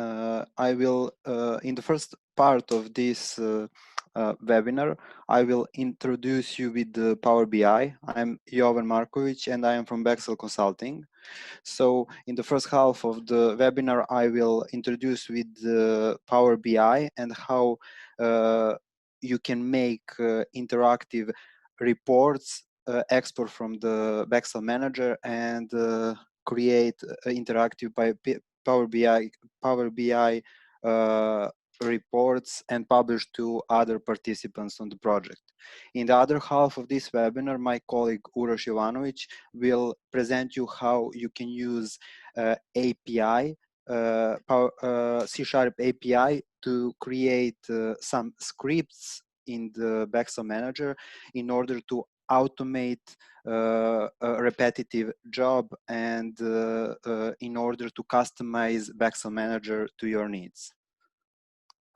I will, in the first part of this webinar, I will introduce you with the Power BI. I'm Jovan Markovic and I am from Bexel Consulting. So in the first half of the webinar, I will introduce with the Power BI and how you can make interactive reports, export from the Bexel Manager and create interactive Power BI reports and publish to other participants on the project. In the other half of this webinar, my colleague Uroš Jovanovic will present you how you can use API, C# API to create some scripts in the Bexel Manager in order to automate a repetitive job and in order to customize Bexel Manager to your needs.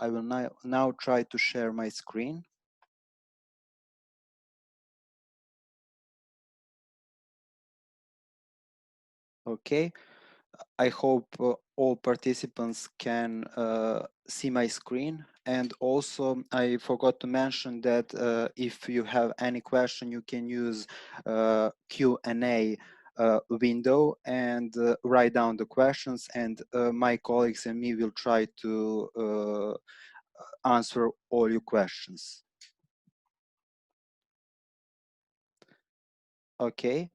I will now try to share my screen. Okay, I hope all participants can see my screen. And also, I forgot to mention that if you have any question, you can use Q&A window and write down the questions, and my colleagues and me will try to answer all your questions. Okay.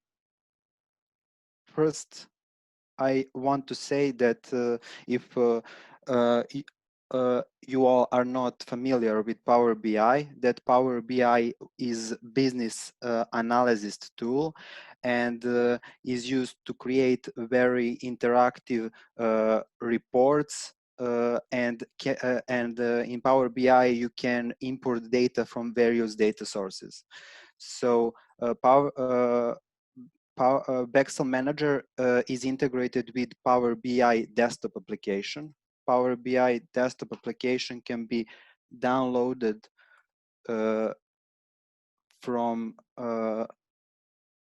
First, I want to say that if you all are not familiar with Power BI, that Power BI is business analysis tool and is used to create very interactive reports and in Power BI you can import data from various data sources. So Bexel Manager is integrated with Power BI desktop application. Power BI desktop application can be downloaded from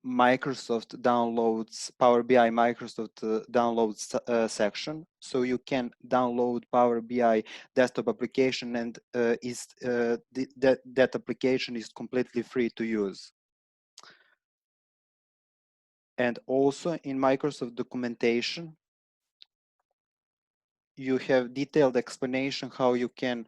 Microsoft Downloads, Power BI Microsoft Downloads section. So you can download Power BI desktop application and that application is completely free to use. And also in Microsoft documentation, you have detailed explanation how you can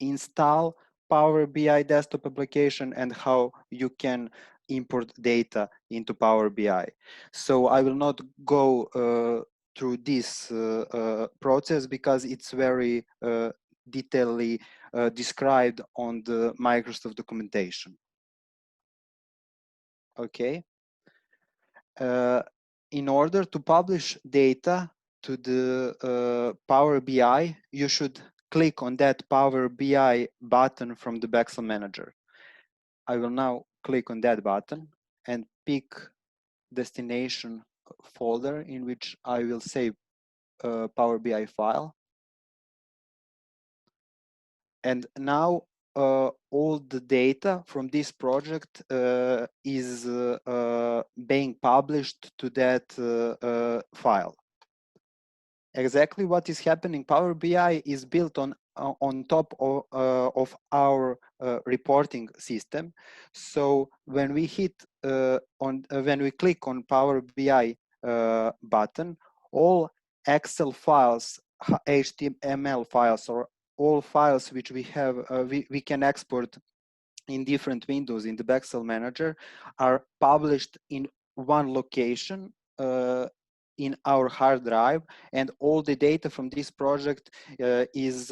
install Power BI desktop application and how you can import data into Power BI. So I will not go through this process because it's very detailedly described on the Microsoft documentation. Okay. In order to publish data to the Power BI, you should click on that Power BI button from the Bexel Manager. I will now click on that button and pick destination folder in which I will save a Power BI file. And now all the data from this project is being published to that file. Exactly what is happening. Power BI is built on top of our reporting system. So when we hit when we click on Power BI button, all Excel files, HTML files, or all files which we have, we can export in different windows in the Bexel Manager are published in one location in our hard drive, and all the data from this project is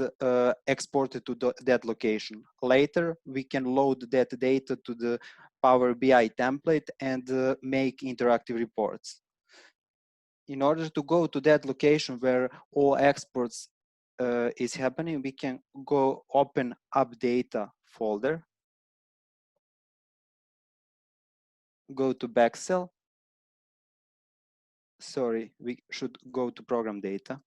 exported to that location. Later, we can load that data to the Power BI template and make interactive reports. In order to go to that location where all exports is happening, we can go open Up Data folder, go to Bexel. Sorry, we should go to Program Data.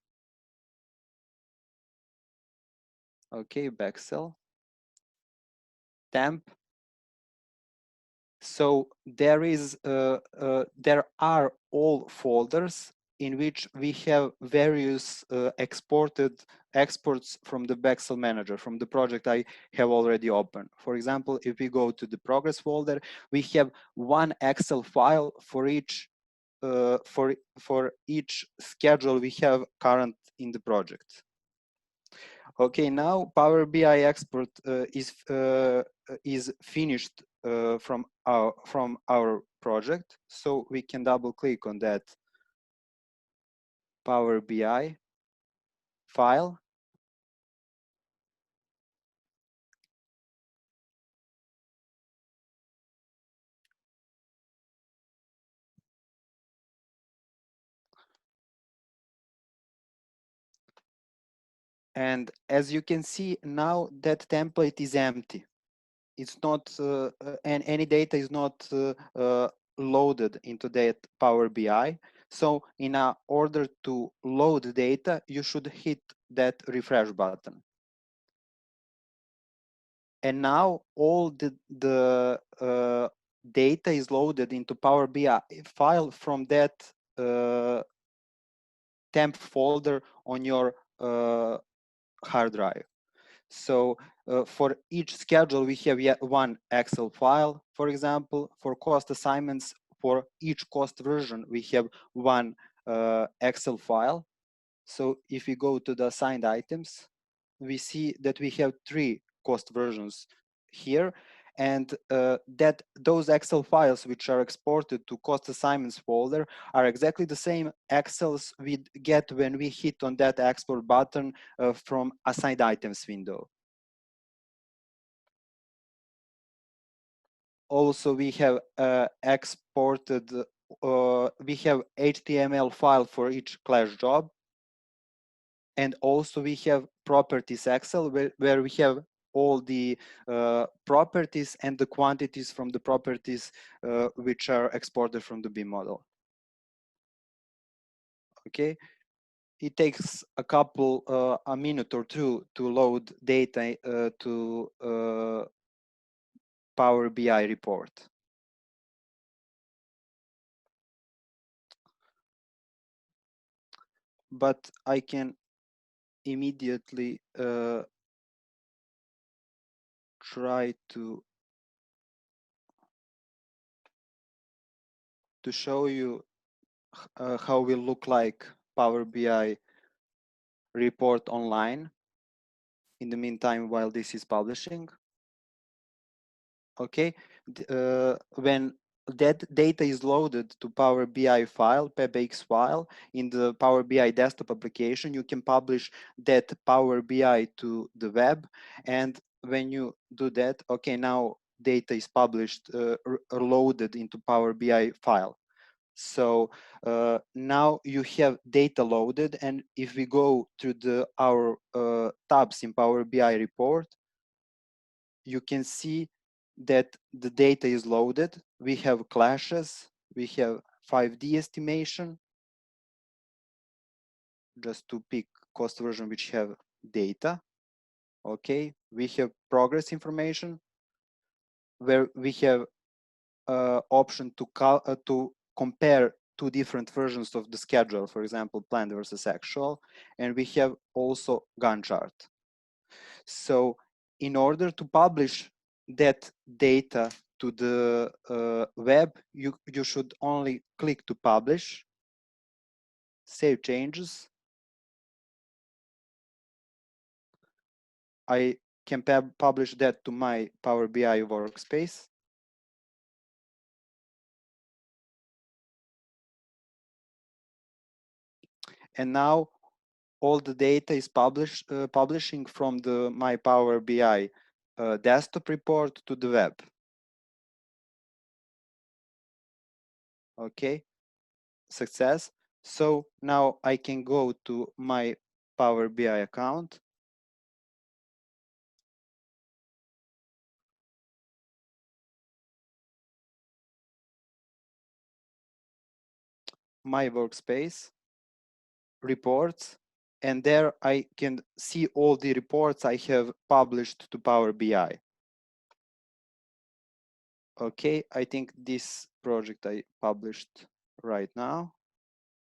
Okay, Bexel, temp. So there are all folders in which we have various exports from the Bexel manager, from the project I have already opened. For example, if we go to the progress folder, we have one Excel file for each schedule we have current in the project. Okay, now Power BI export is finished from our project, so we can double click on that Power BI file. And as you can see now, that template is empty. It's not, and any data is not loaded into that Power BI. So in order to load data, you should hit that refresh button. And now all the data is loaded into Power BI file from that temp folder on your hard drive. So for each schedule, we have yet one Excel file, for example. For cost assignments, for each cost version, we have one Excel file. So if we go to the assigned items, we see that we have 3 cost versions here, and that those Excel files which are exported to cost assignments folder are exactly the same Excels we get when we hit on that export button from assigned items window. Also, we have exported, we have HTML file for each class job. And also we have properties Excel where we have all the properties and the quantities from the properties which are exported from the BIM model. Okay, it takes a minute or two to load data to Power BI report. But I can immediately try to show you how will look like Power BI report online in the meantime while this is publishing. Okay, when that data is loaded to Power BI file, PBX file, in the Power BI desktop application, you can publish that Power BI to the web. And when you do that, okay, now data is published, loaded into Power BI file. So now you have data loaded, and if we go to our tabs in Power BI report, you can see that the data is loaded. We have clashes, we have 5D estimation, just to pick cost version which have data. Okay, we have progress information, where we have option to compare 2 different versions of the schedule, for example, planned versus actual, and we have also Gantt chart. So in order to publish that data to the web, you should only click to publish, save changes. I can publish that to my Power BI workspace. And now all the data is publishing from my Power BI desktop report to the web. Okay, success. So now I can go to my Power BI account. My workspace, reports, and there I can see all the reports I have published to Power BI. Okay, I think this project I published right now.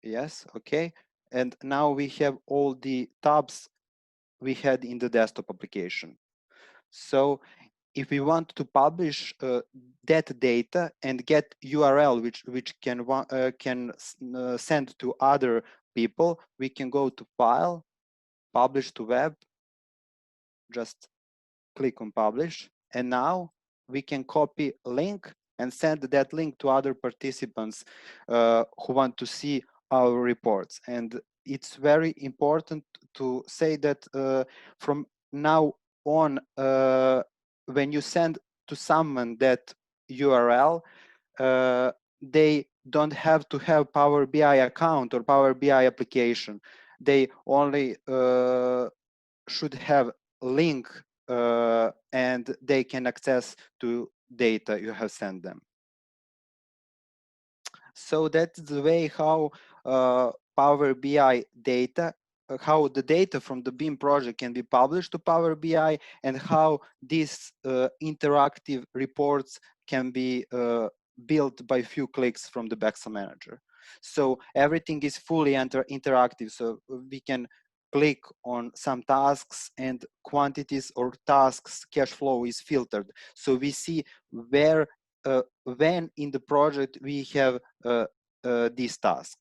Yes, okay. And now we have all the tabs we had in the desktop application. So if we want to publish that data and get URL which can send to other people, we can go to File, Publish to Web, just click on Publish, and now we can copy a link and send that link to other participants who want to see our reports. And it's very important to say that from now on, when you send to someone that URL, they don't have to have Power BI account or Power BI application. They only should have link and they can access to data you have sent them. So that's the way how Power BI data, how the data from the BIM project can be published to Power BI, and how these interactive reports can be built by few clicks from the Bexel manager. So everything is fully interactive. So we can click on some tasks and quantities or tasks cash flow is filtered. So we see where when in the project we have this task.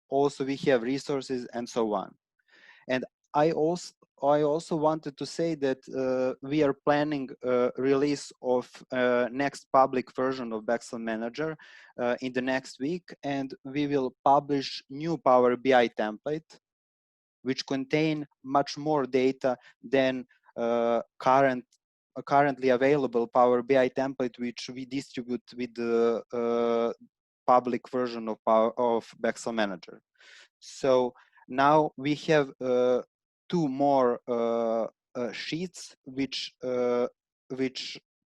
Also, we have resources and so on. And I also wanted to say that we are planning release of next public version of Bexel Manager in the next week, and we will publish new Power BI template, which contain much more data than currently available Power BI template, which we distribute with the public version of Bexel Manager. So now we have two more sheets which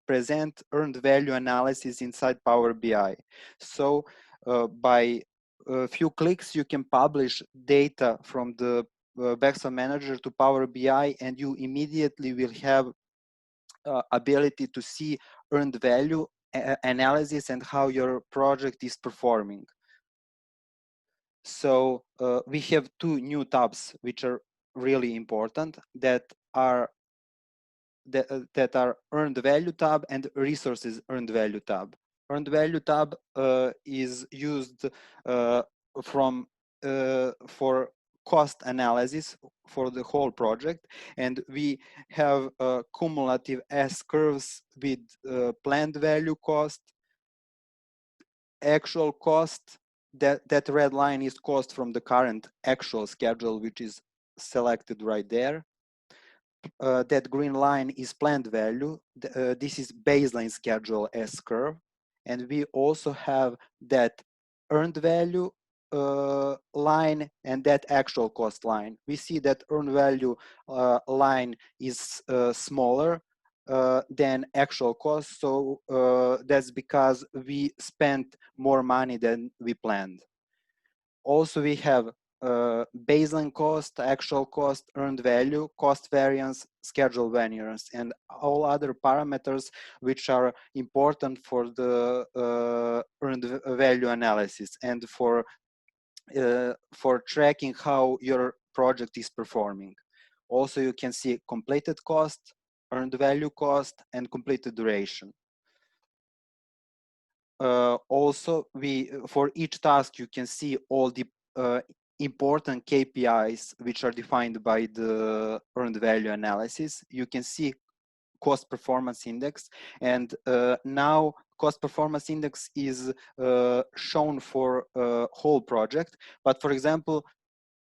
present earned value analysis inside Power BI. So by a few clicks, you can publish data from the Bexel Manager to Power BI, and you immediately will have ability to see earned value analysis and how your project is performing. So we have two new tabs which are really important that are earned value tab and resources earned value tab. Earned value tab is used from for cost analysis for the whole project, and we have cumulative S curves with planned value cost, actual cost. That red line is cost from the current actual schedule, which is selected right there. That green line is planned value. This is baseline schedule S curve. And we also have that earned value line and that actual cost line. We see that earned value line is smaller than actual cost. So that's because we spent more money than we planned. Also, we have baseline cost, actual cost, earned value, cost variance, schedule variance, and all other parameters which are important for the earned value analysis and for tracking how your project is performing. Also, you can see completed cost, earned value cost, and completed duration. Also, for each task, you can see all the important KPIs which are defined by the earned value analysis. You can see cost performance index, and now cost performance index is shown for whole project. But for example,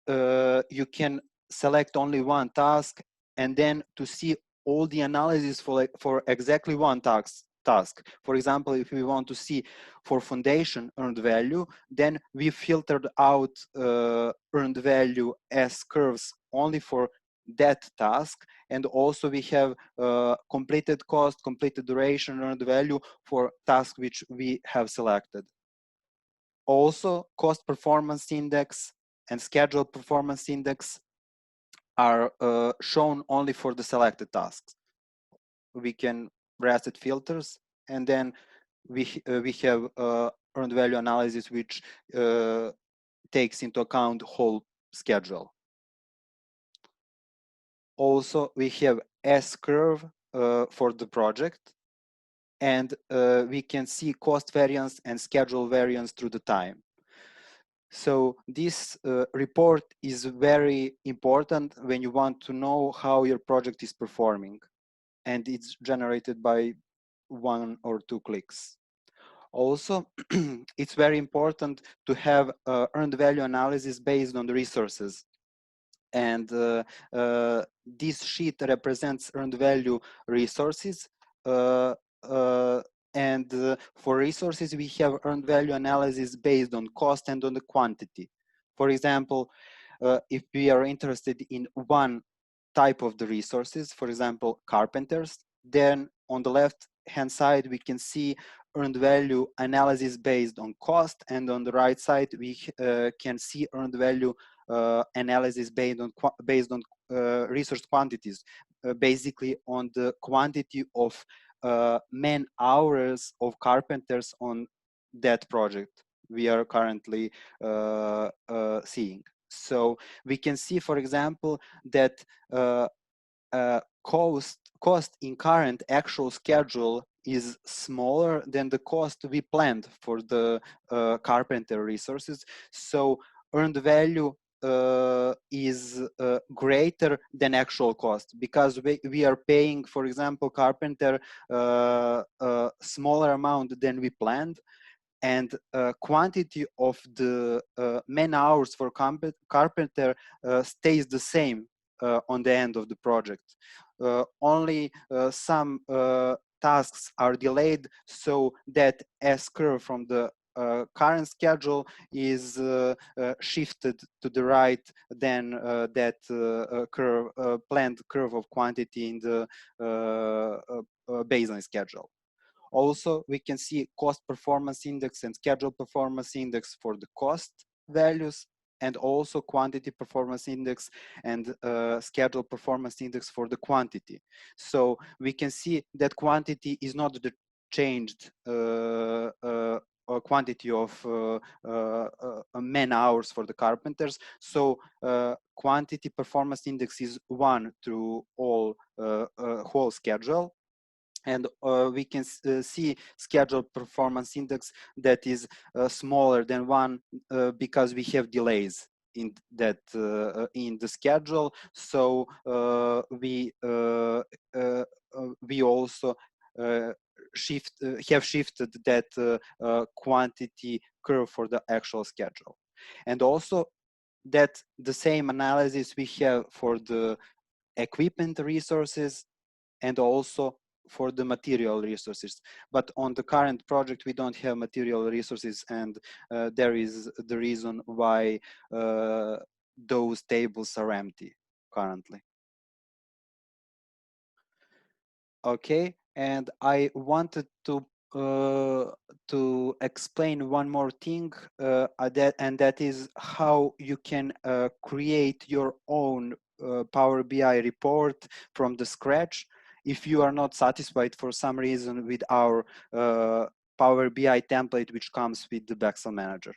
you can select only one task and then to see all the analysis for exactly one task. For example, if we want to see for foundation earned value, then we filtered out earned value S curves only for that task, and also we have completed cost, completed duration, earned value for task which we have selected. Also, cost performance index and schedule performance index are shown only for the selected tasks. We can reset filters, and then we have earned value analysis which takes into account whole schedule. Also, we have S curve for the project, and we can see cost variance and schedule variance through the time. So this report is very important when you want to know how your project is performing, and it's generated by 1 or 2 clicks. Also, it's very important to have earned value analysis based on the resources. And this sheet represents earned value resources. Uh, uh, and for resources, we have earned value analysis based on cost and on the quantity. For example, if we are interested in one type of the resources, for example, carpenters, then on the left hand side, we can see earned value analysis based on cost, and on the right side, we can see earned value analysis based on resource quantities, basically on the quantity of man hours of carpenters on that project we are currently seeing. So we can see, for example, that cost in current actual schedule is smaller than the cost we planned for the carpenter resources. So earned value is greater than actual cost, because we are paying, for example, carpenter a smaller amount than we planned, and quantity of the man hours for carpenter stays the same on the end of the project. Only some tasks are delayed, so that S curve from the current schedule is shifted to the right than that curve, planned curve of quantity in the baseline schedule. Also, we can see cost performance index and schedule performance index for the cost values, and also quantity performance index and schedule performance index for the quantity. So we can see that quantity is not the changed quantity of man hours for the carpenters. So quantity performance index is 1 through all whole schedule. And we can see schedule performance index that is smaller than 1 because we have delays in that in the schedule. So we also have shifted that quantity curve for the actual schedule. And also that the same analysis we have for the equipment resources and also for the material resources. But on the current project, we don't have material resources, and there is the reason why those tables are empty currently. Okay, and I wanted to explain one more thing, and that is how you can create your own Power BI report from the scratch if you are not satisfied for some reason with our Power BI template, which comes with the Bexel Manager.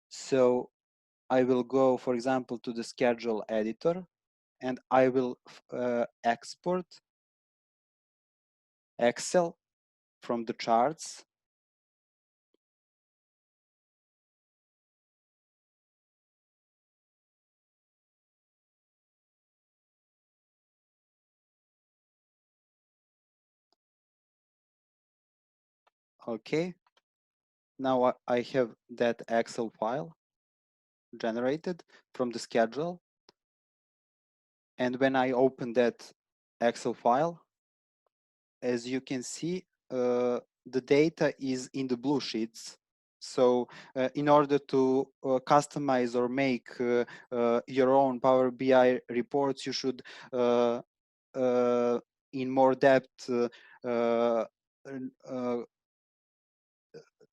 So I will go, for example, to the schedule editor, and I will export Excel from the charts. Okay, now I have that Excel file generated from the schedule. And when I open that Excel file, as you can see, the data is in the blue sheets. So in order to customize or make your own Power BI reports, you should in more depth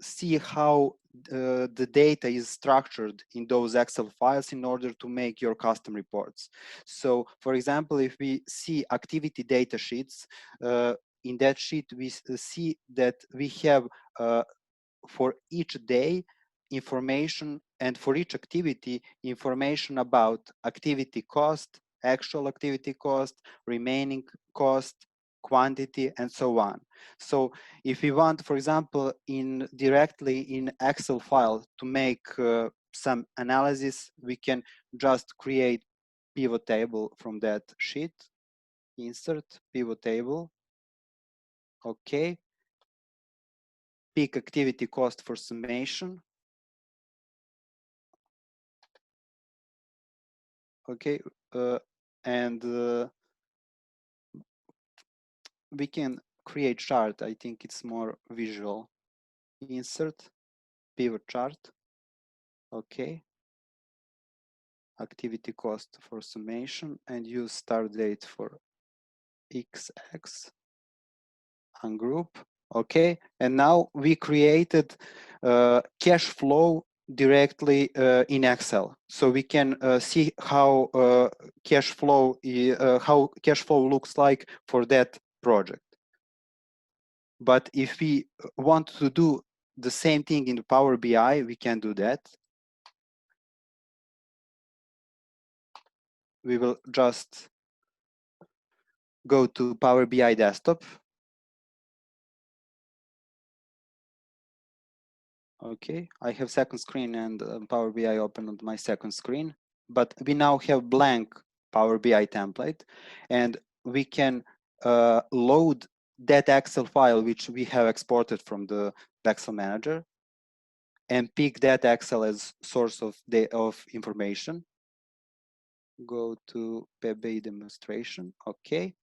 see how the data is structured in those Excel files in order to make your custom reports. So, for example, if we see activity data sheets, in that sheet we see that we have for each day information and for each activity, information about activity cost, actual activity cost, remaining cost, quantity, and so on. So if we want, for example, directly in Excel file to make some analysis, we can just create pivot table from that sheet. Insert pivot table. Okay. Pick activity cost for summation. Okay. And we can create chart. I think it's more visual. Insert pivot chart. Okay. Activity cost for summation and use start date for XX. Ungroup. Okay. And now we created cash flow directly in Excel, so we can see how cash flow looks like for that project. But if we want to do the same thing in the Power BI, we can do that. We will just go to Power BI desktop. Okay, I have second screen and Power BI open on my second screen, but we now have blank Power BI template, and we can load that Excel file which we have exported from the Bexel manager and pick that Excel as source of information. Go to PowerBI demonstration. Okay.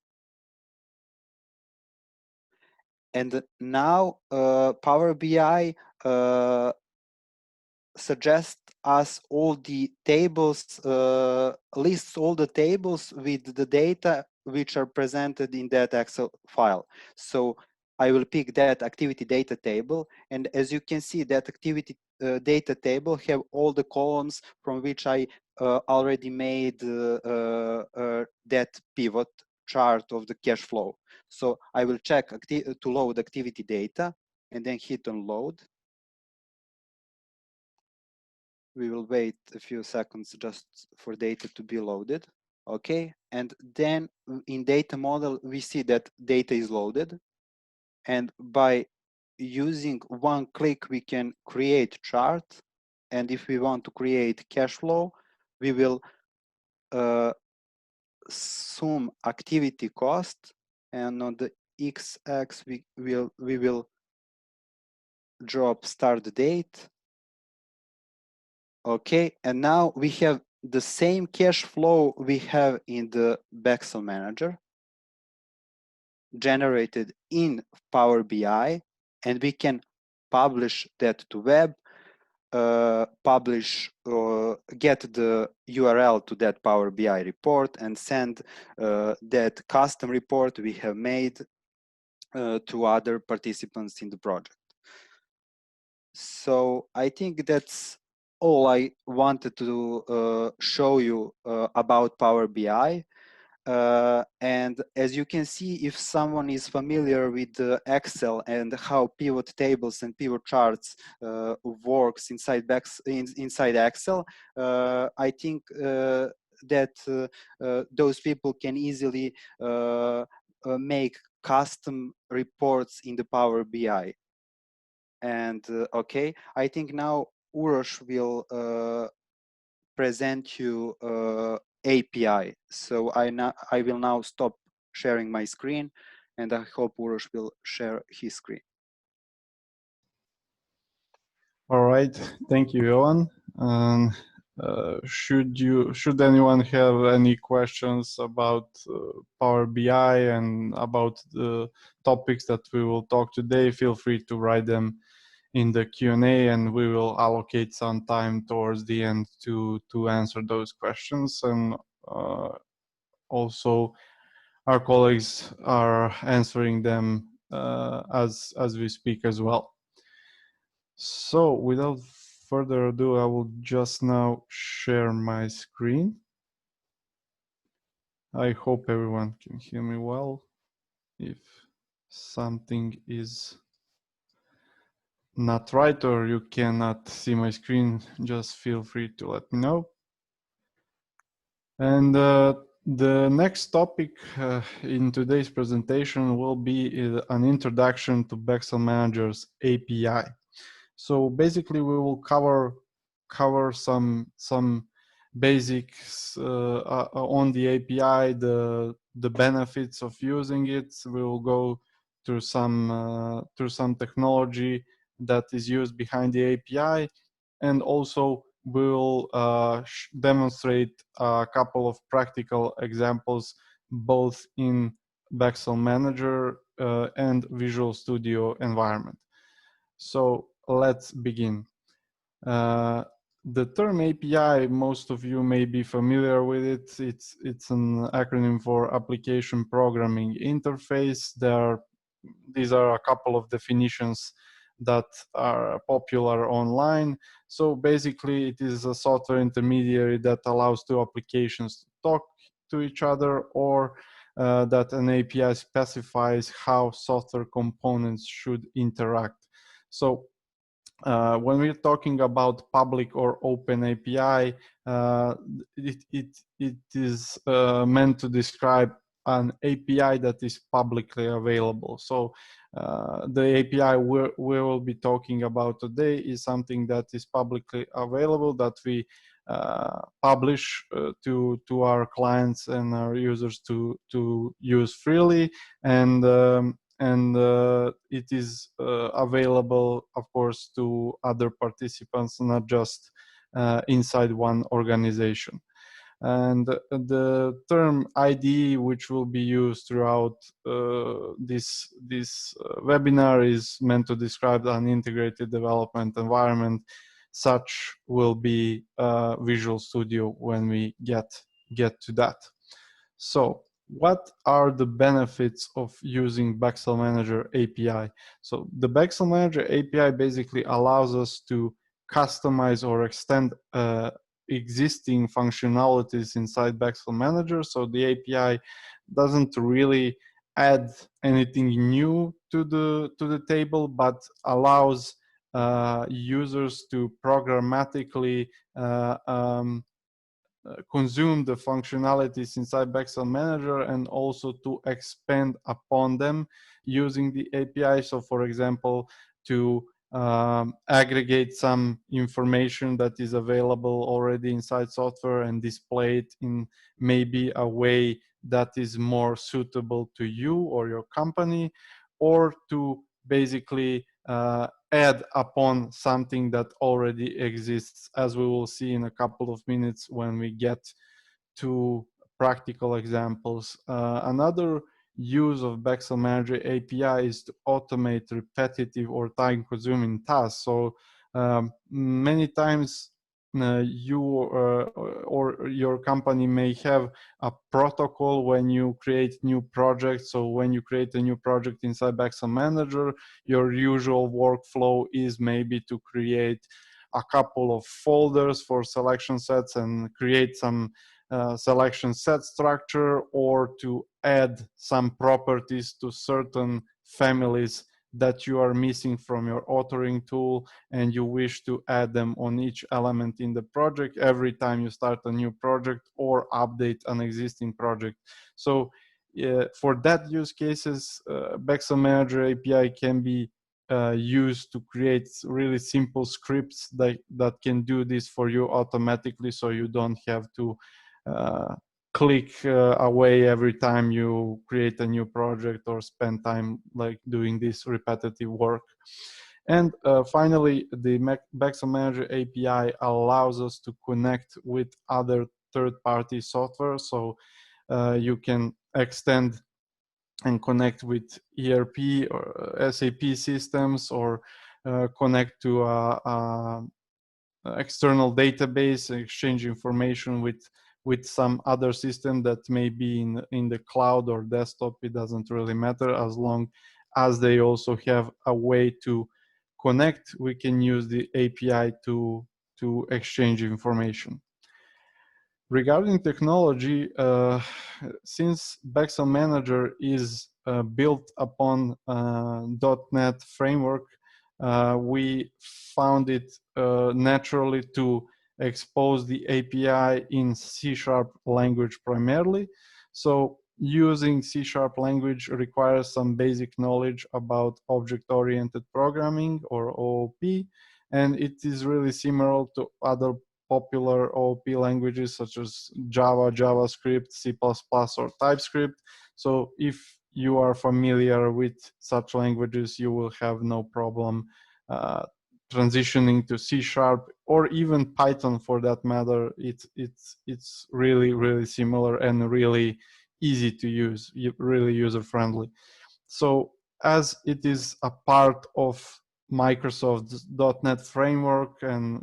And now Power BI suggests us all the tables, lists all the tables with the data which are presented in that Excel file. So I will pick that activity data table. And as you can see, that activity data table have all the columns from which I already made that pivot chart of the cash flow. So I will check to load activity data and then hit on load. We will wait a few seconds just for data to be loaded. Okay, and then in data model, we see that data is loaded. And by using one click, we can create chart. And if we want to create cash flow, we will sum activity cost. And on the X-axis, we will drop start date. Okay, and now we have the same cash flow we have in the Bexel manager generated in Power BI, and we can publish that to web, get the URL to that Power BI report and send that custom report we have made to other participants in the project. So I think that's all I wanted to show you about Power BI. And as you can see, if someone is familiar with Excel and how pivot tables and pivot charts works inside Excel, I think that those people can easily make custom reports in the Power BI. And okay, I think now Uroš will present you API. So I will now stop sharing my screen, and I hope Uroš will share his screen. All right, thank you, Johan. Should anyone have any questions about Power BI and about the topics that we will talk today, feel free to write them in the Q&A, and we will allocate some time towards the end to answer those questions. And also our colleagues are answering them as we speak as well. So without further ado, I will just now share my screen. I hope everyone can hear me well. If something is not right or you cannot see my screen, just feel free to let me know. And the next topic in today's presentation will be an introduction to Bexel Manager's API. So basically, we will cover some basics on the API, the benefits of using it. We will go through some technology that is used behind the API, and also we'll demonstrate a couple of practical examples both in Bexel Manager and Visual Studio environment. So let's begin. The term API, most of you may be familiar with it. It's an acronym for Application Programming Interface. These are a couple of definitions that are popular online. So basically, it is a software intermediary that allows two applications to talk to each other, or that an API specifies how software components should interact. So when we're talking about public or open API, it is meant to describe an API that is publicly available. So the API we will be talking about today is something that is publicly available, that we publish to our clients and our users to use freely, and it is available, of course, to other participants, not just inside one organization. And the term IDE, which will be used throughout this webinar, is meant to describe an integrated development environment. Such will be Visual Studio when we get to that. So what are the benefits of using Bexel Manager API? So the Bexel Manager API basically allows us to customize or extend existing functionalities inside Bexel Manager. So the API doesn't really add anything new to the table, but allows users to programmatically consume the functionalities inside Bexel Manager and also to expand upon them using the API. So for example, to aggregate some information that is available already inside software and display it in maybe a way that is more suitable to you or your company, or to basically add upon something that already exists, as we will see in a couple of minutes when we get to practical examples. Another use of Bexel Manager API is to automate repetitive or time-consuming tasks. So many times you or your company may have a protocol when you create new projects. So when you create a new project inside Bexel Manager, your usual workflow is maybe to create a couple of folders for selection sets and create some selection set structure, or to add some properties to certain families that you are missing from your authoring tool, and you wish to add them on each element in the project every time you start a new project or update an existing project. So for that use cases, Bexel Manager API can be used to create really simple scripts that can do this for you automatically, so you don't have to click away every time you create a new project or spend time like doing this repetitive work. And finally, the Bexel Manager API allows us to connect with other third-party software. So you can extend and connect with ERP or SAP systems, or connect to a external database, exchange information with some other system that may be in the cloud or desktop. It doesn't really matter, as long as they also have a way to connect. We can use the API to exchange information. Regarding technology, since Bexel Manager is built upon .NET framework, we found it naturally to expose the API in C# language primarily. So using C# language requires some basic knowledge about object-oriented programming, or OOP, and it is really similar to other popular OOP languages such as Java, JavaScript, C++, or TypeScript. So if you are familiar with such languages, you will have no problem transitioning to C# or even Python for that matter. It's really similar and really easy to use, really user friendly. So as it is a part of Microsoft's .NET framework and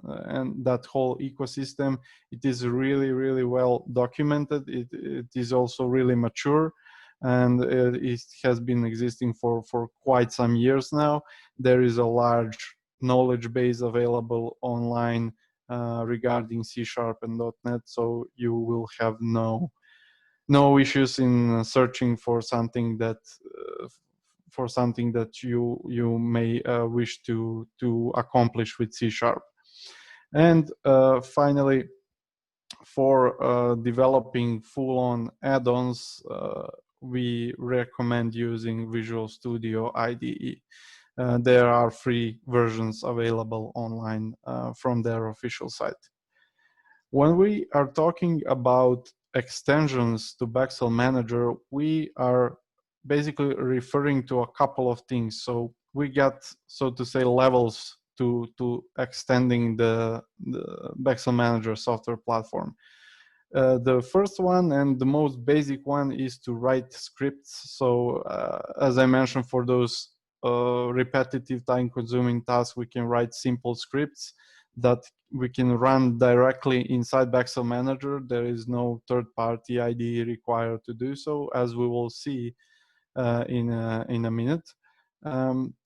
that whole ecosystem, it is really well documented. It is also really mature, and it has been existing for quite some years now. There is a large knowledge base available online regarding C# and .NET, so you will have no issues in searching for something that you may wish to accomplish with C#. And finally, for developing full-on add-ons, we recommend using Visual Studio IDE. There are free versions available online from their official site. When we are talking about extensions to Bexel Manager, we are basically referring to a couple of things. So we got, so to say, levels to extending the Bexel Manager software platform. The first one and the most basic one is to write scripts. So as I mentioned, for those repetitive time-consuming tasks, we can write simple scripts that we can run directly inside Bexel Manager. There is no third-party IDE required to do so, as we will see in a minute.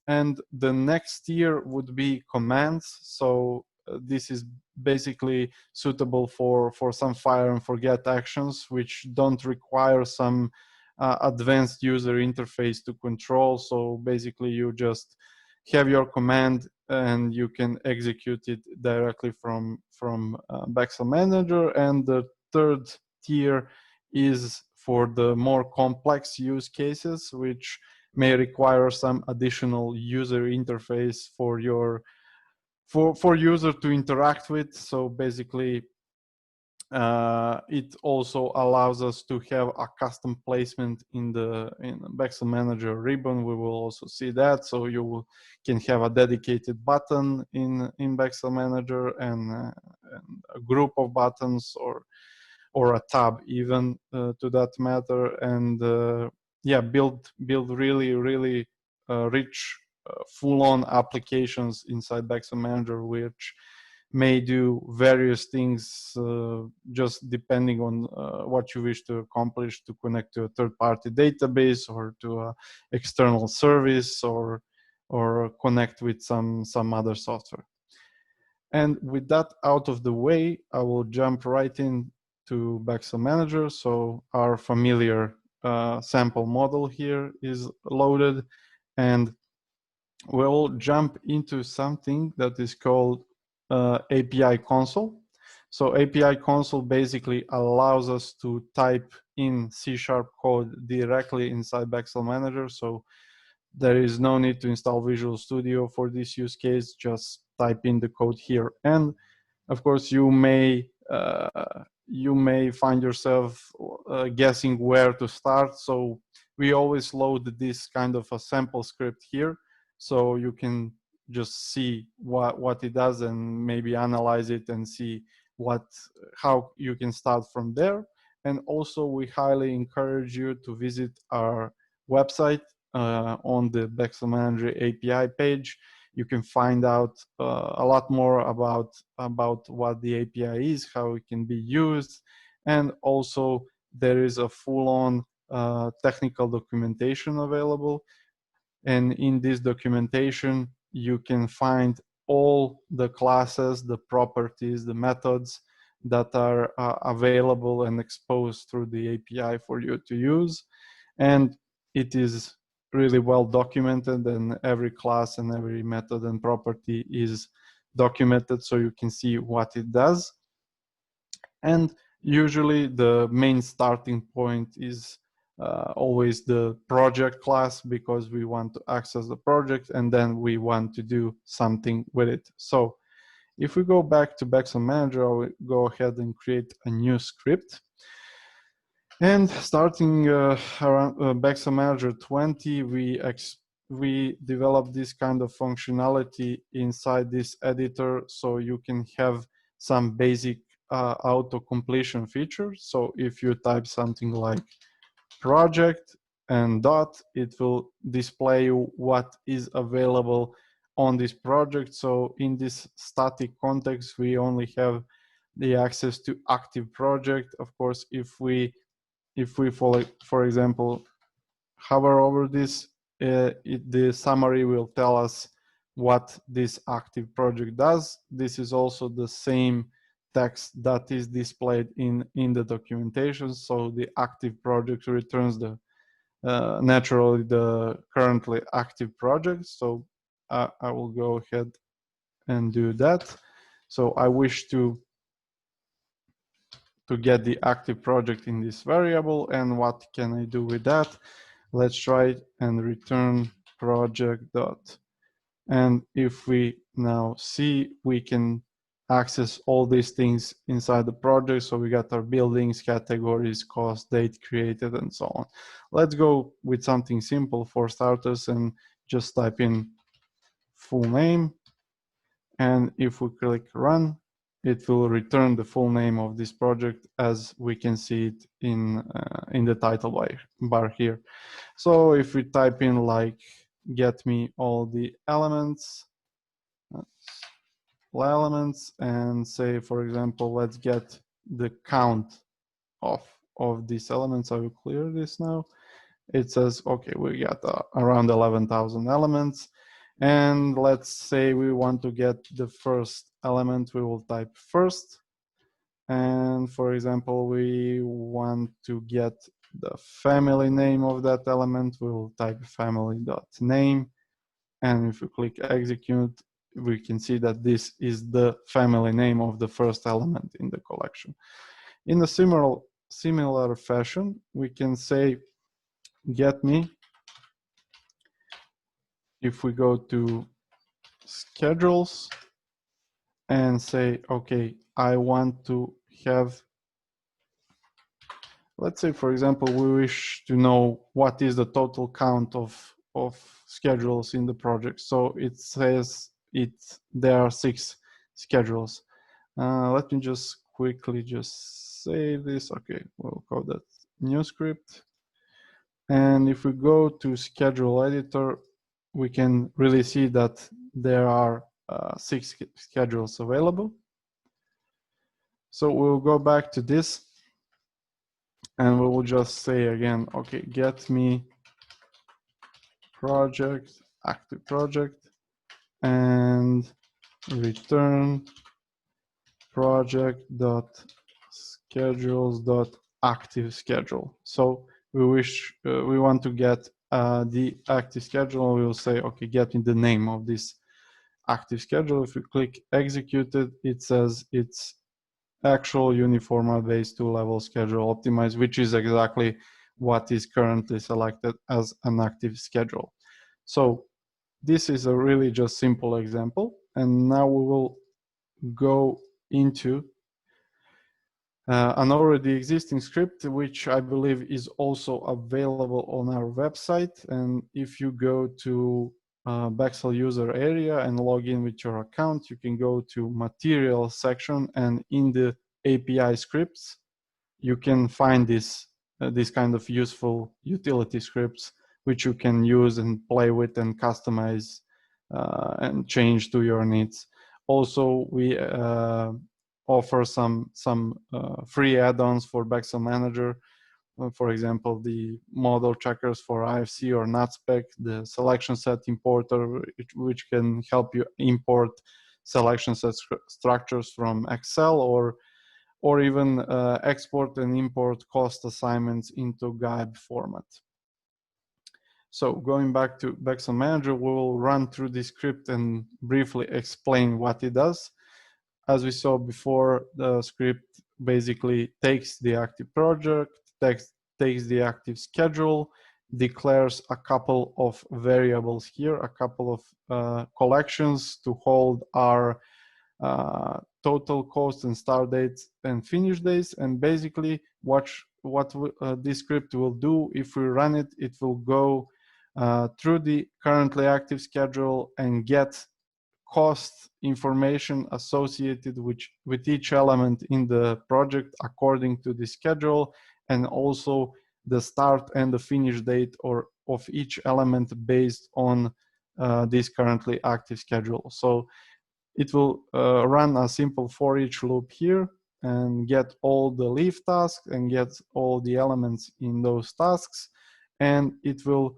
And the next tier would be commands. So this is basically suitable for some fire and forget actions, which don't require some advanced user interface to control. So basically you just have your command and you can execute it directly from Bexel Manager. And the third tier is for the more complex use cases, which may require some additional user interface for user to interact with. So basically it also allows us to have a custom placement in the Bexel Manager ribbon. We will also see that. So you can have a dedicated button in Bexel Manager and a group of buttons or a tab even to that matter. And yeah, build really rich full-on applications inside Bexel Manager, which may do various things just depending on what you wish to accomplish, to connect to a third-party database or to an external service or connect with some other software. And with that out of the way, I will jump right in to Bexel Manager. So our familiar sample model here is loaded, and we'll jump into something that is called API console. So API console basically allows us to type in C# code directly inside Bexel Manager. So there is no need to install Visual Studio for this use case. Just type in the code here. And of course, you may find yourself guessing where to start. So we always load this kind of a sample script here, so you can just see what it does and maybe analyze it and see how you can start from there. And also, we highly encourage you to visit our website on the Bexel Manager API page. You can find out a lot more about what the API is, how it can be used, and also there is a full-on technical documentation available. And in this documentation, you can find all the classes, the properties, the methods that are available and exposed through the API for you to use. And it is really well documented, and every class and every method and property is documented so you can see what it does. And usually the main starting point is always the project class, because we want to access the project and then we want to do something with it. So if we go back to Bexel Manager, I will go ahead and create a new script. And starting around Bexel Manager 20, we developed this kind of functionality inside this editor, so you can have some basic auto completion features. So if you type something like project and dot, it will display you what is available on this project. So in this static context, we only have the access to active project. Of course, if we for example hover over this, the summary will tell us what this active project does. This is also the same text that is displayed in the documentation. So the active project returns the naturally the currently active project. So I will go ahead and do that. So I wish to get the active project in this variable, and what can I do with that? Let's try it and return project dot. And if we now see, we can access all these things inside the project. So we got our buildings, categories, cost, date created, and so on. Let's go with something simple for starters and just type in full name. And if we click run, it will return the full name of this project as we can see it in the title bar here. So if we type in like get me all the elements, and say, for example, let's get the count of these elements. I will clear this now. It says, okay, we got around 11,000 elements. And let's say we want to get the first element, we will type first. And for example, we want to get the family name of that element, we will type family.name. And if we click execute, we can see that this is the family name of the first element in the collection. In a similar fashion, we can say get me. If we go to schedules and say, okay, I want to have, let's say, for example, we wish to know what is the total count of schedules in the project. So it says there are 6 schedules. Let me just quickly just save this. Okay, we'll call that new script. And if we go to schedule editor, we can really see that there are 6 schedules available. So we'll go back to this and we will just say again, okay, get me project, active project, and return project dot schedules dot active schedule. So we want to get the active schedule. We will say, okay, get me the name of this active schedule. If we click executed, it says it's actual uniform based 2-level schedule optimized, which is exactly what is currently selected as an active schedule. So this is a really just simple example. And now we will go into an already existing script, which I believe is also available on our website. And if you go to Bexel user area and log in with your account, you can go to material section, and in the API scripts, you can find this kind of useful utility scripts, which you can use and play with and customize and change to your needs. Also, we offer some free add-ons for Bexel Manager. For example, the model checkers for IFC or NatSpec, the selection set importer, which can help you import selection set structures from Excel, or even export and import cost assignments into GAIB format. So going back to Bexel Manager, we will run through this script and briefly explain what it does. As we saw before, the script basically takes the active project, takes the active schedule, declares a couple of variables here, a couple of collections to hold our total cost and start dates and finish dates. And basically what this script will do, if we run it, it will go through the currently active schedule and get cost information associated with each element in the project according to the schedule, and also the start and the finish date of each element based on this currently active schedule. So it will run a simple for each loop here and get all the leaf tasks and get all the elements in those tasks, and it will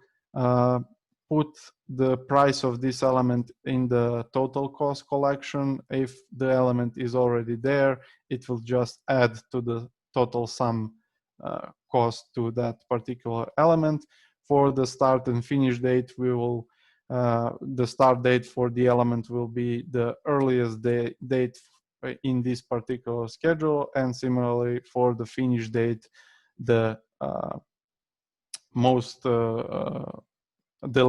put the price of this element in the total cost collection. If the element is already there, it will just add to the total sum cost to that particular element. For the start and finish date, we will the start date for the element will be the earliest date in this particular schedule, and similarly for the finish date, the the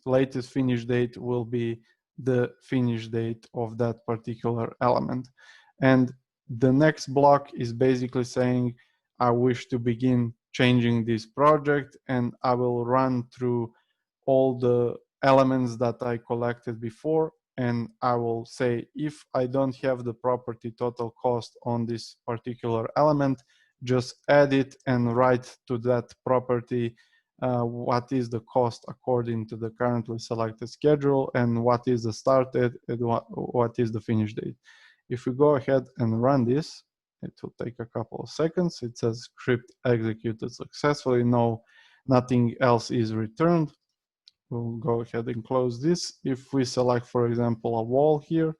latest finish date will be the finish date of that particular element. And the next block is basically saying, I wish to begin changing this project, and I will run through all the elements that I collected before, and I will say, if I don't have the property total cost on this particular element, just add it and write to that property what is the cost according to the currently selected schedule, and what is the start date, and what is the finish date. If we go ahead and run this, it will take a couple of seconds. It says script executed successfully. No, nothing else is returned. We'll go ahead and close this. If we select, for example, a wall here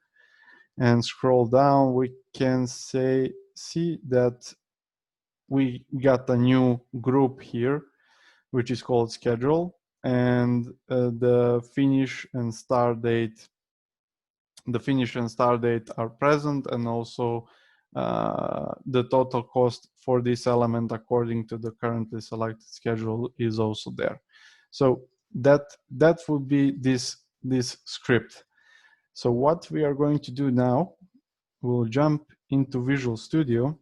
and scroll down, we can see that we got a new group here, which is called schedule, and the finish and start date are present, and also the total cost for this element according to the currently selected schedule is also there. So that would be this script. So what we are going to do now, we'll jump into Visual Studio.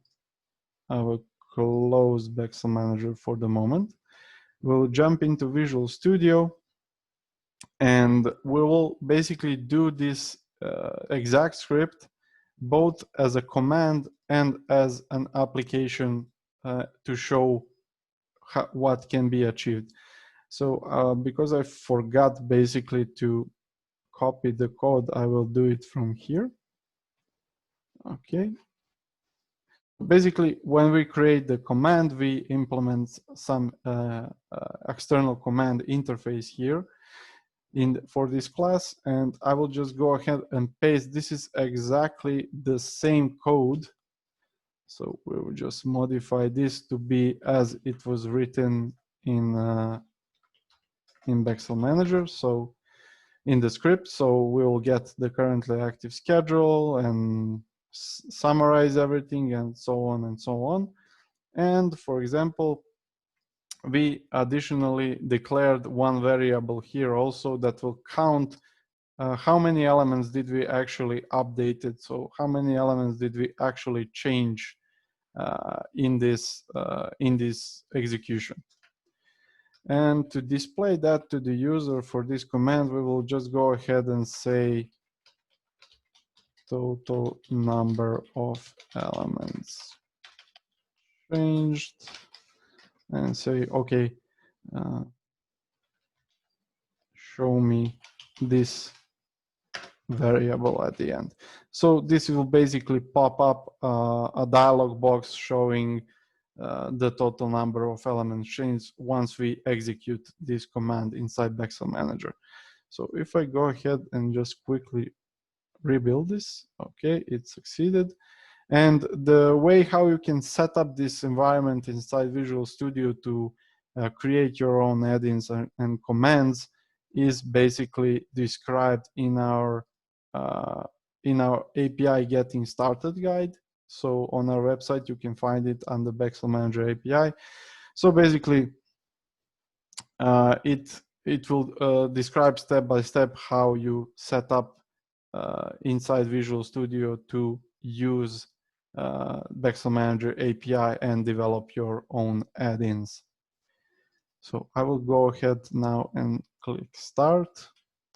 I will close Bexel Manager for the moment. We'll jump into Visual Studio, and we will basically do this exact script both as a command and as an application to show what can be achieved. So because I forgot basically to copy the code, I will do it from here. Okay. Basically, when we create the command, we implement some external command interface here for this class, and I will just go ahead and paste. This is exactly the same code. So we will just modify this to be as it was written in Bexel Manager. So in the script, so we will get the currently active schedule and summarize everything and so on and so on. And for example, we additionally declared one variable here also that will count how many elements did we actually update it. So how many elements did we actually change in this execution. And to display that to the user for this command, we will just go ahead and say total number of elements changed, and say, okay, show me this variable at the end. So this will basically pop up a dialog box showing the total number of elements changed once we execute this command inside Bexel Manager. So if I go ahead and just quickly rebuild this, okay, it succeeded. And the way how you can set up this environment inside Visual Studio to create your own add-ins and commands is basically described in our API getting started guide. So on our website, you can find it under Bexel Manager API. So basically, it will describe step by step how you set up inside Visual Studio to use Bexel Manager API and develop your own add-ins. So I will go ahead now and click Start.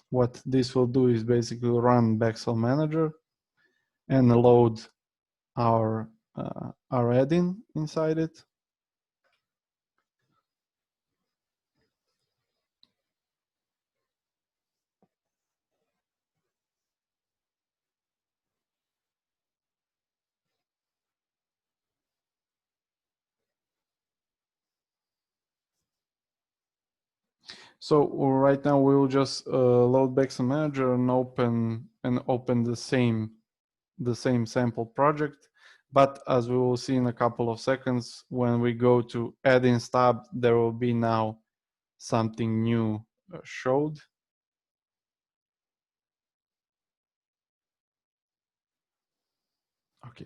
What this will do is basically run Bexel Manager and load our add-in inside it. So right now we will just load Bexel Manager and open the same sample project. But as we will see in a couple of seconds, when we go to add-ins tab, there will be now something new showed. Okay,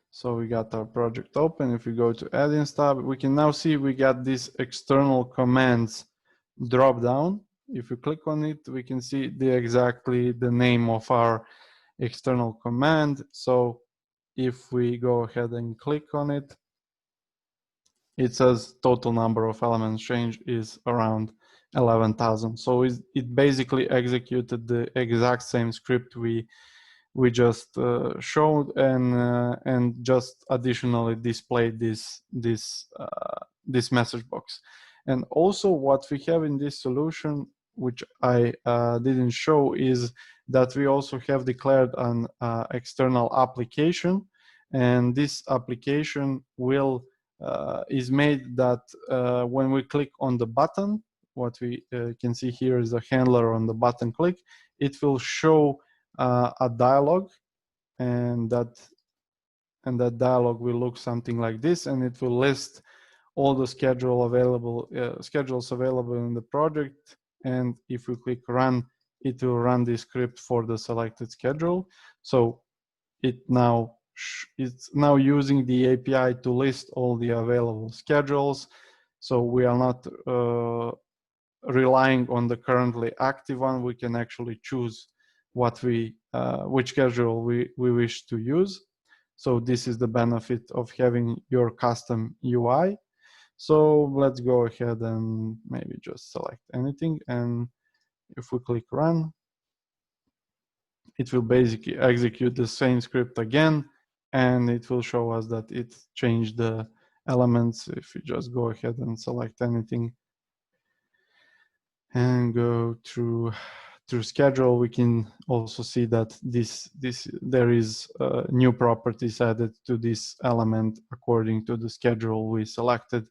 so we got our project open. If we go to add-ins tab, we can now see we got this external commands drop down. If we click on it, we can see exactly the name of our external command. So if we go ahead and click on it, it says total number of elements changed is around 11,000. So it basically executed the exact same script we just showed and just additionally displayed this message box. And also what we have in this solution, which I didn't show, is that we also have declared an external application, and this application is made that when we click on the button, what we can see here is a handler on the button click, it will show a dialog, and that dialog will look something like this, and it will list all the schedules available in the project. And if we click run, it will run the script for the selected schedule. So it's now using the API to list all the available schedules. So we are not relying on the currently active one. We can actually choose which schedule we wish to use. So this is the benefit of having your custom UI. So let's go ahead and maybe just select anything. And if we click run, it will basically execute the same script again, and it will show us that it changed the elements. If we just go ahead and select anything and go through schedule, we can also see that there is new properties added to this element according to the schedule we selected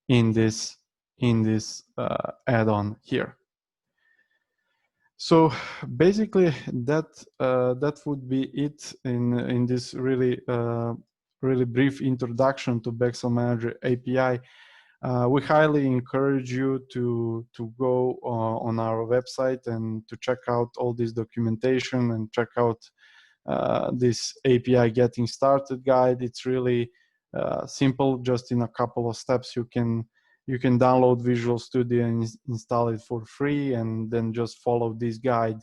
in this add-on here. So basically that would be it in this really brief introduction to Bexel Manager API. We highly encourage you to go on our website and to check out all this documentation and check out this API getting started guide. It's really simple. Just in a couple of steps, you can download Visual Studio and install it for free, and then just follow this guide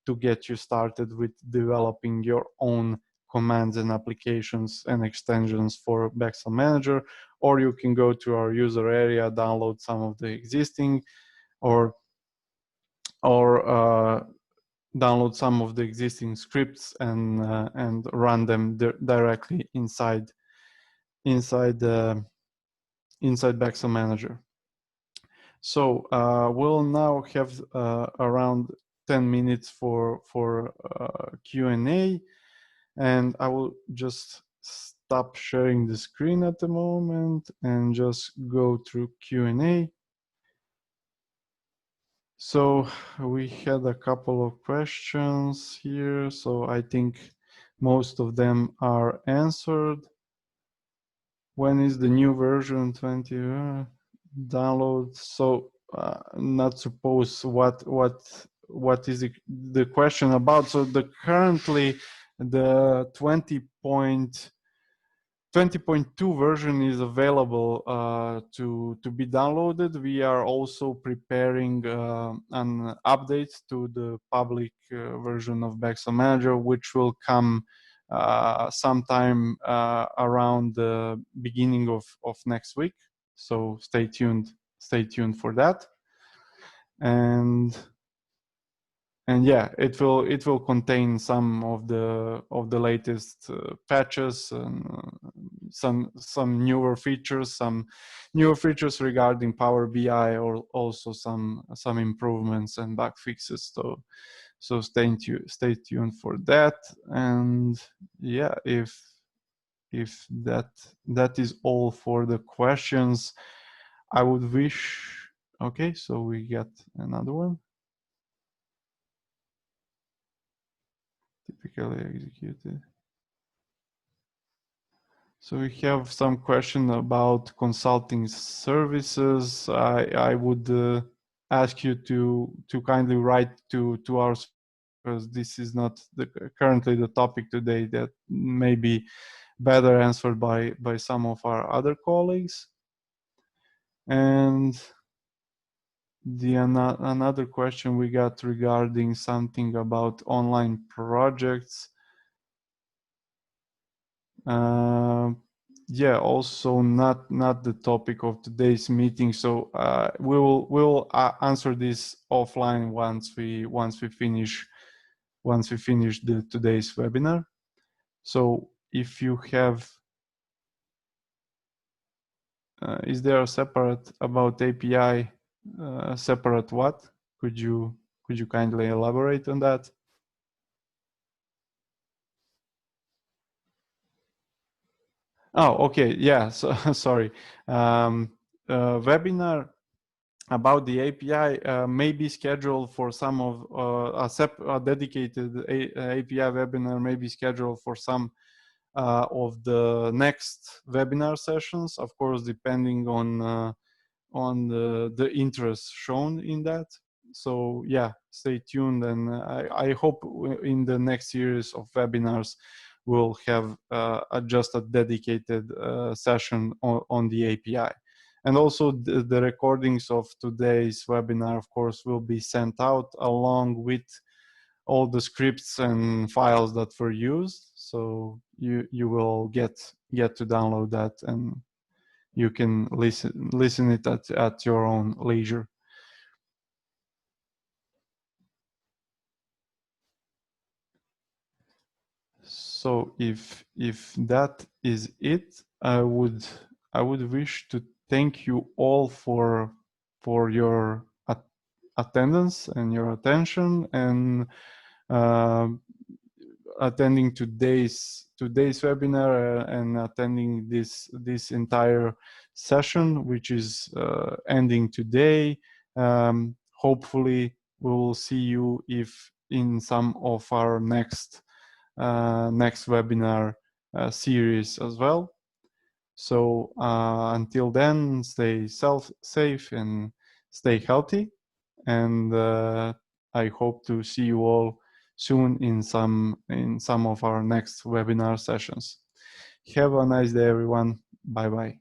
to get you started with developing your own commands and applications and extensions for Bexel Manager. Or you can go to our user area, download some of the existing, or download some of the existing scripts and run them directly inside Bexel Manager. So we'll now have around 10 minutes for Q&A, and I will just stop sharing the screen at the moment and just go through Q&A. So we had a couple of questions here, so I think most of them are answered. When is the new version 20? download. So not suppose what is the question about. So the currently the 20.2 version is available to be downloaded. We are also preparing an update to the public version of Bexel Manager, which will come sometime around the beginning of next week. So stay tuned for that. And yeah, it will contain some of the latest patches and some newer features, regarding Power BI, or also some improvements and bug fixes. So stay tuned for that. And yeah, if that is all for the questions, I would wish. Okay, so we got another one. Typically executed. So we have some question about consulting services. I would ask you to kindly write to our, because this is not currently the topic today, that may be better answered by some of our other colleagues. And another question we got regarding something about online projects. Yeah, also not the topic of today's meeting. So we'll answer this offline once we finish today's webinar. So if you have, is there a separate about API? Separate what? Could you kindly elaborate on that? Oh, okay. Yeah. So sorry. Webinar about the API may be scheduled for some of a dedicated API webinar may be scheduled for some of the next webinar sessions. Of course, depending on the interest shown in that. So yeah, stay tuned, and I hope in the next series of webinars we'll have just a dedicated session on the API. And also the recordings of today's webinar, of course, will be sent out along with all the scripts and files that were used. So you will get to download that, and you can listen it at your own leisure. So if that is it, I would wish to thank you all for your attendance and your attention, and attending today's webinar, and attending this entire session, which is ending today. Hopefully we will see you in some of our next webinar series as well. So until then, stay safe and stay healthy, and I hope to see you all soon in some of our next webinar sessions. Have a nice day, everyone. Bye bye.